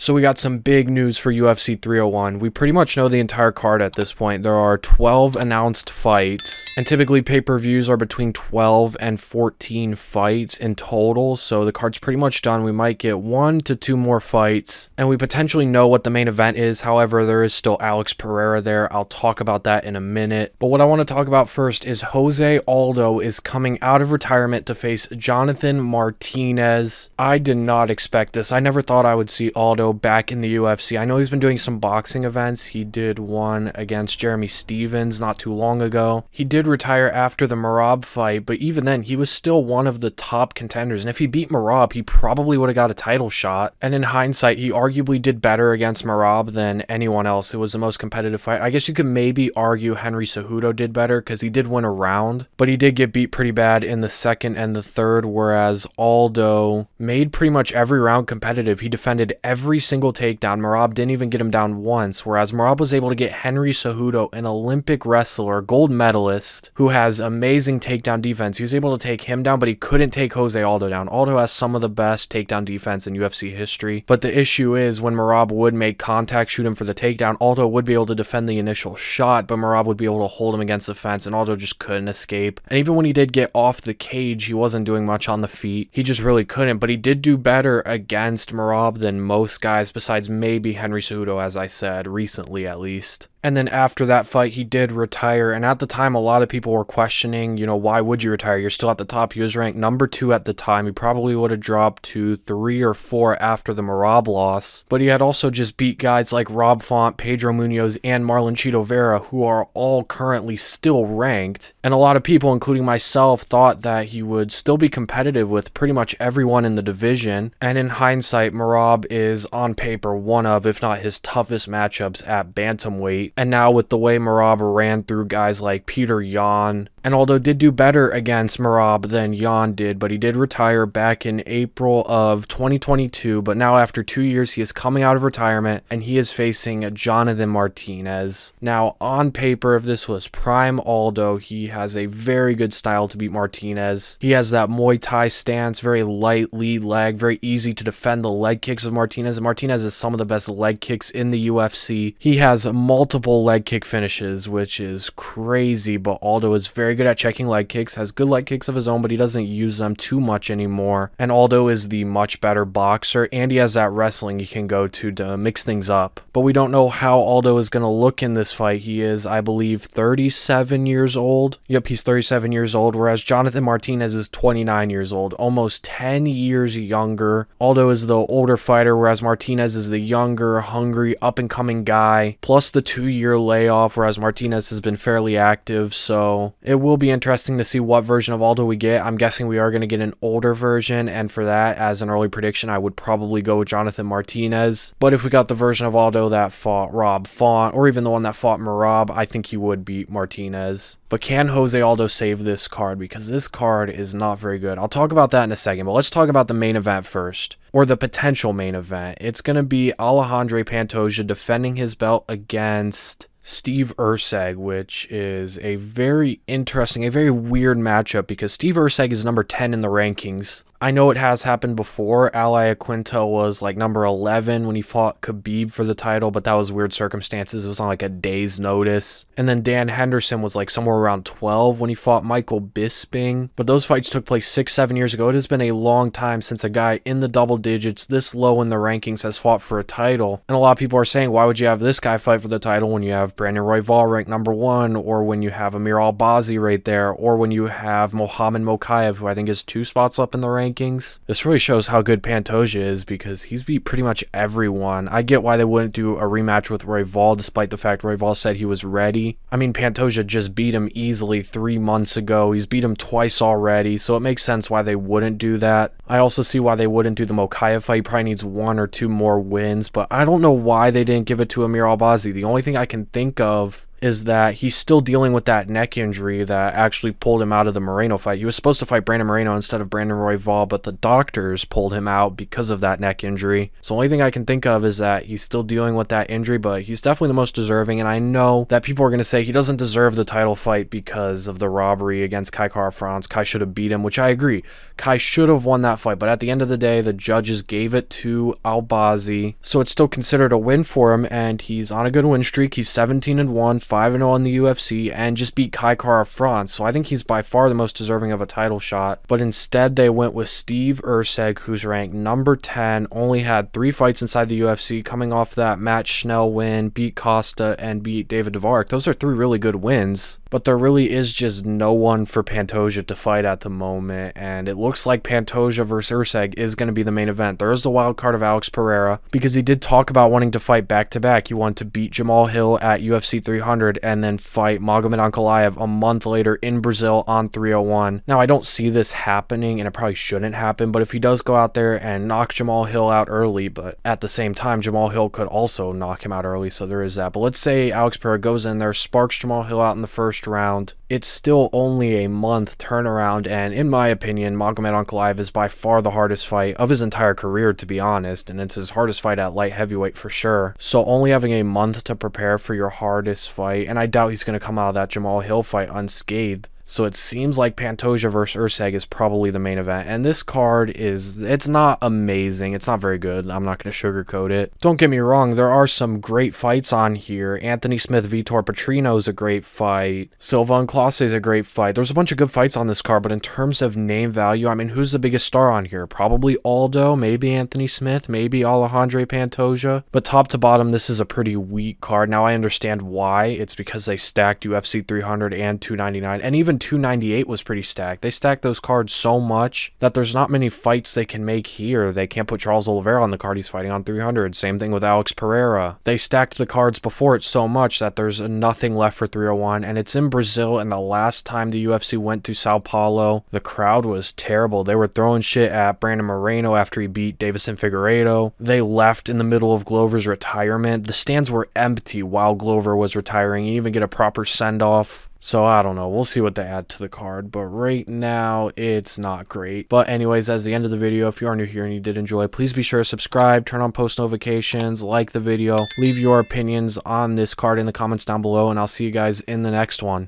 So we got some big news for UFC 301. We pretty much know the entire card at this point. There are 12 announced fights, and typically pay-per-views are between 12 and 14 fights in total, so the card's pretty much done. We might get 1 to 2 more fights, and we potentially know what the main event is. However, there is still Alex Pereira there. I'll talk about that in a minute. But what I want to talk about first is Jose Aldo is coming out of retirement to face Jonathan Martinez. I did not expect this. I never thought I would see Aldo back in the UFC. I know he's been doing some boxing events. He did one against Jeremy Stevens not too long ago. He did retire after the Merab fight, but even then, he was still one of the top contenders. And if he beat Merab, he probably would have got a title shot. And in hindsight, he arguably did better against Merab than anyone else. It was the most competitive fight. I guess you could maybe argue Henry Cejudo did better because he did win a round, but he did get beat pretty bad in the second and the third, whereas Aldo made pretty much every round competitive. He defended every single takedown. Merab didn't even get him down once, whereas Merab was able to get Henry Cejudo, an Olympic wrestler, gold medalist, who has amazing takedown defense. He was able to take him down, but he couldn't take Jose Aldo down. Aldo has some of the best takedown defense in UFC history, but the issue is when Merab would make contact, shoot him for the takedown, Aldo would be able to defend the initial shot, but Merab would be able to hold him against the fence, and Aldo just couldn't escape. And even when he did get off the cage, he wasn't doing much on the feet. He just really couldn't, but he did do better against Merab than most guys, besides maybe Henry Cejudo, as I said, recently at least. And then after that fight, he did retire. And at the time, a lot of people were questioning, why would you retire? You're still at the top. He was ranked number 2 at the time. He probably would have dropped to 3 or 4 after the Merab loss. But he had also just beat guys like Rob Font, Pedro Munoz, and Marlon Chito Vera, who are all currently still ranked. And a lot of people, including myself, thought that he would still be competitive with pretty much everyone in the division. And in hindsight, Merab is on paper one of, if not his toughest matchups at bantamweight. And now with the way Merab ran through guys like Peter Yan, and Aldo did do better against Merab than Yan did, but he did retire back in April of 2022. But now after 2 years, he is coming out of retirement and he is facing Jonathan Martinez. Now on paper, if this was prime Aldo, he has a very good style to beat Martinez. He has that Muay Thai stance, very light lead leg, very easy to defend the leg kicks of Martinez. And Martinez is some of the best leg kicks in the UFC. He has multiple leg kick finishes, which is crazy, but Aldo is very good at checking leg kicks, has good leg kicks of his own, but he doesn't use them too much anymore. And Aldo is the much better boxer, and he has that wrestling he can go to mix things up. But we don't know how Aldo is going to look in this fight. He is, I believe, 37 years old. Yep, he's 37 years old, whereas Jonathan Martinez is 29 years old, almost 10 years younger. Aldo is the older fighter, whereas Martinez is the younger, hungry, up-and-coming guy, plus the 2-year layoff, whereas Martinez has been fairly active. So it will be interesting to see what version of Aldo we get. I'm guessing we are going to get an older version, and for that, as an early prediction, I would probably go with Jonathan Martinez. But if we got the version of Aldo that fought Rob Font, or even the one that fought Merab, I think he would beat Martinez. But can Jose Aldo save this card? Because this card is not very good. I'll talk about that in a second, but let's talk about the main event first, or the potential main event. It's going to be Alexandre Pantoja defending his belt against Steve Erceg, which is a very interesting, a very weird matchup because Steve Erceg is number 10 in the rankings. I know it has happened before. Ali Aquinta was like number 11 when he fought Khabib for the title, but that was weird circumstances. It was on like a day's notice. And then Dan Henderson was like somewhere around 12 when he fought Michael Bisping. But those fights took place 6-7 years ago. It has been a long time since a guy in the double digits this low in the rankings has fought for a title. And a lot of people are saying, why would you have this guy fight for the title when you have Brandon Royval ranked number 1, or when you have Amir Albazi right there, or when you have Mohamed Mokaev, who I think is 2 spots up in the rankings? This really shows how good Pantoja is because he's beat pretty much everyone. I get why they wouldn't do a rematch with Royval, despite the fact Royval said he was ready. I mean, Pantoja just beat him easily 3 months ago. He's beat him twice already, so it makes sense why they wouldn't do that. I also see why they wouldn't do the Mokaev fight. He probably needs 1 or 2 more wins, but I don't know why they didn't give it to Amir Albazi. The only thing I can think of is that he's still dealing with that neck injury that actually pulled him out of the Moreno fight. He was supposed to fight Brandon Moreno instead of Brandon Royval, but the doctors pulled him out because of that neck injury. So the only thing I can think of is that he's still dealing with that injury, but he's definitely the most deserving. And I know that people are going to say he doesn't deserve the title fight because of the robbery against Kai Kara-France. Kai should have beat him, which I agree. Kai should have won that fight, but at the end of the day, the judges gave it to Albazi, so it's still considered a win for him, and he's on a good win streak. He's 17-1, 5-0 in the UFC, and just beat Kai Kara-France, so I think he's by far the most deserving of a title shot. But instead, they went with Steve Erceg, who's ranked number 10, only had 3 fights inside the UFC, coming off that Matt Schnell win, beat Costa, and beat David Dvorak. Those are 3 really good wins, but there really is just no one for Pantoja to fight at the moment, and it looks like Pantoja versus Erceg is going to be the main event. There is the wild card of Alex Pereira, because he did talk about wanting to fight back-to-back. He wanted to beat Jamal Hill at UFC 300 and then fight Magomed Ankalaev a month later in Brazil on 301. Now, I don't see this happening, and it probably shouldn't happen, but if he does go out there and knock Jamal Hill out early, but at the same time, Jamal Hill could also knock him out early, so there is that. But let's say Alex Pereira goes in there, sparks Jamal Hill out in the first round. It's still only a month turnaround, and in my opinion, Magomed Ankalaev is by far the hardest fight of his entire career, to be honest, and it's his hardest fight at light heavyweight for sure. So only having a month to prepare for your hardest fight, and I doubt he's going to come out of that Jamal Hill fight unscathed. So it seems like Pantoja versus Erceg is probably the main event. And this card it's not amazing. It's not very good. I'm not going to sugarcoat it. Don't get me wrong. There are some great fights on here. Anthony Smith, Vitor Petrino is a great fight. Silva and Clase is a great fight. There's a bunch of good fights on this card. But in terms of name value, I mean, who's the biggest star on here? Probably Aldo, maybe Anthony Smith, maybe Alejandro Pantoja. But top to bottom, this is a pretty weak card. Now I understand why. It's because they stacked UFC 300 and 299. And even 298 was pretty stacked. They stacked those cards so much that there's not many fights they can make here. They can't put Charles Oliveira on the card he's fighting on 300. Same thing with Alex Pereira. They stacked the cards before it so much that there's nothing left for 301, and it's in Brazil, and the last time the UFC went to Sao Paulo, the crowd was terrible. They were throwing shit at Brandon Moreno after he beat Davison Figueiredo. They left in the middle of Glover's retirement. The stands were empty while Glover was retiring. He didn't even get a proper send-off. So I don't know, we'll see what they add to the card, but right now it's not great. But anyways, that's the end of the video. If you are new here and you did enjoy, please be sure to subscribe, turn on post notifications, like the video, leave your opinions on this card in the comments down below, and I'll see you guys in the next one.